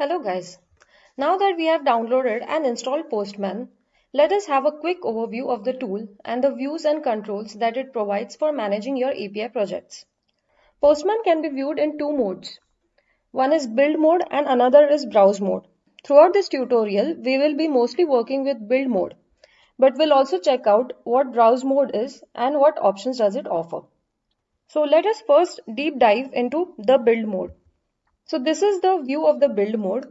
Hello guys. Now that we have downloaded and installed Postman, let us have a quick overview of the tool and the views and controls that it provides for managing your API projects. Postman can be viewed in two modes. One is build mode and another is browse mode. Throughout this tutorial, we will be mostly working with build mode, but we'll also check out what browse mode is and what options does it offer. So let us first deep dive into the build mode. So this is the view of the build mode.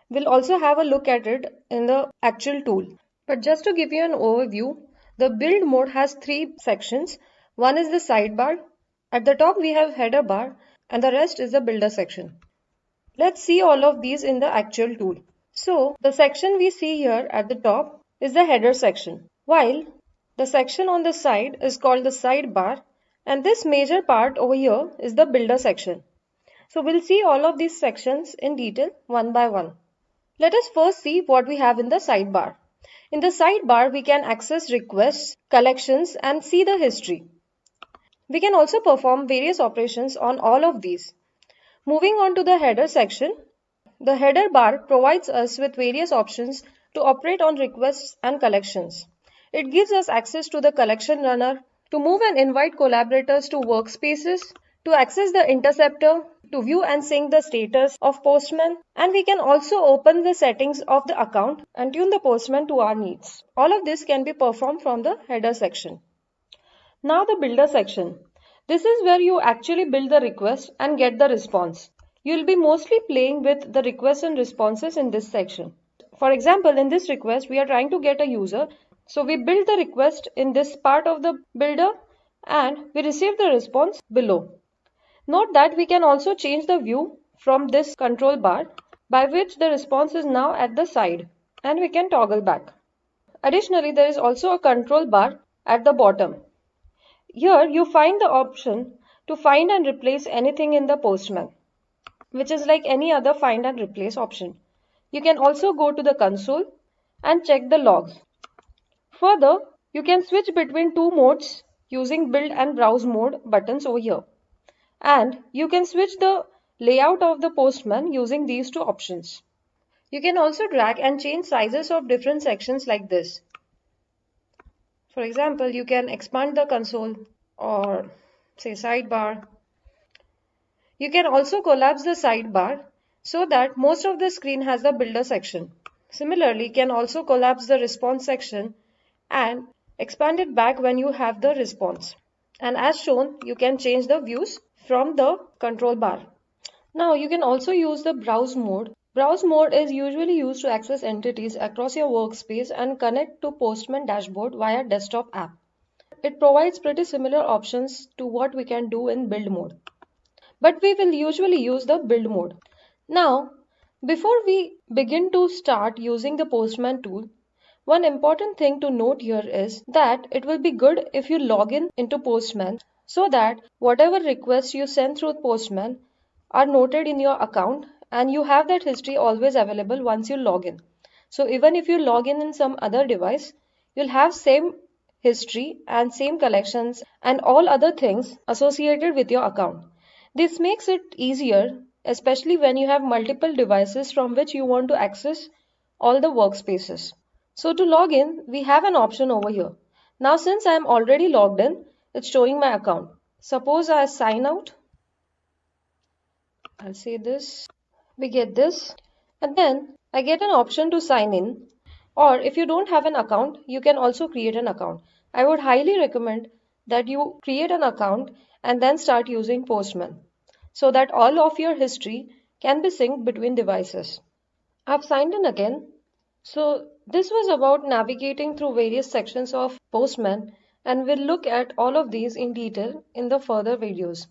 We'll also have a look at it in the actual tool. But just to give you an overview, the build mode has three sections. One is the sidebar. At the top we have header bar and the rest is the builder section. Let's see all of these in the actual tool. So the section we see here at the top is the header section, while the section on the side is called the sidebar, and this major part over here is the builder section. So we'll see all of these sections in detail one by one. Let us first see what we have in the sidebar. In the sidebar, we can access requests, collections, and see the history. We can also perform various operations on all of these. Moving on to the header section, the header bar provides us with various options to operate on requests and collections. It gives us access to the collection runner, to move and invite collaborators to workspaces, to access the interceptor, to view and sync the status of Postman, and we can also open the settings of the account and tune the Postman to our needs. All of this can be performed from the header section. Now the builder section. This is where you actually build the request and get the response. You'll be mostly playing with the requests and responses in this section. For example, in this request, we are trying to get a user. So we build the request in this part of the builder and we receive the response below. Note that we can also change the view from this control bar by which the response is now at the side and we can toggle back. Additionally, there is also a control bar at the bottom. Here you find the option to find and replace anything in the Postman, which is like any other find and replace option. You can also go to the console and check the logs. Further, you can switch between two modes using build and browse mode buttons over here. And you can switch the layout of the Postman using these two options. You can also drag and change sizes of different sections like this. For example, you can expand the console or say sidebar. You can also collapse the sidebar so that most of the screen has the builder section. Similarly, you can also collapse the response section and expand it back when you have the response. And as shown, you can change the views from the control bar. Now you can also use the browse mode. Browse mode is usually used to access entities across your workspace and connect to Postman dashboard via desktop app. It provides pretty similar options to what we can do in build mode. But we will usually use the build mode. Now, before we begin to start using the Postman tool, one important thing to note here is that it will be good if you log in into Postman so that whatever requests you send through Postman are noted in your account and you have that history always available once you log in. So even if you log in some other device, you'll have same history and same collections and all other things associated with your account. This makes it easier, especially when you have multiple devices from which you want to access all the workspaces. So to log in, we have an option over here. Now since I am already logged in, it's showing my account. Suppose I sign out. I'll say this. We get this. And then I get an option to sign in. Or if you don't have an account, you can also create an account. I would highly recommend that you create an account and then start using Postman so that all of your history can be synced between devices. I've signed in again. So this was about navigating through various sections of Postman and we'll look at all of these in detail in the further videos.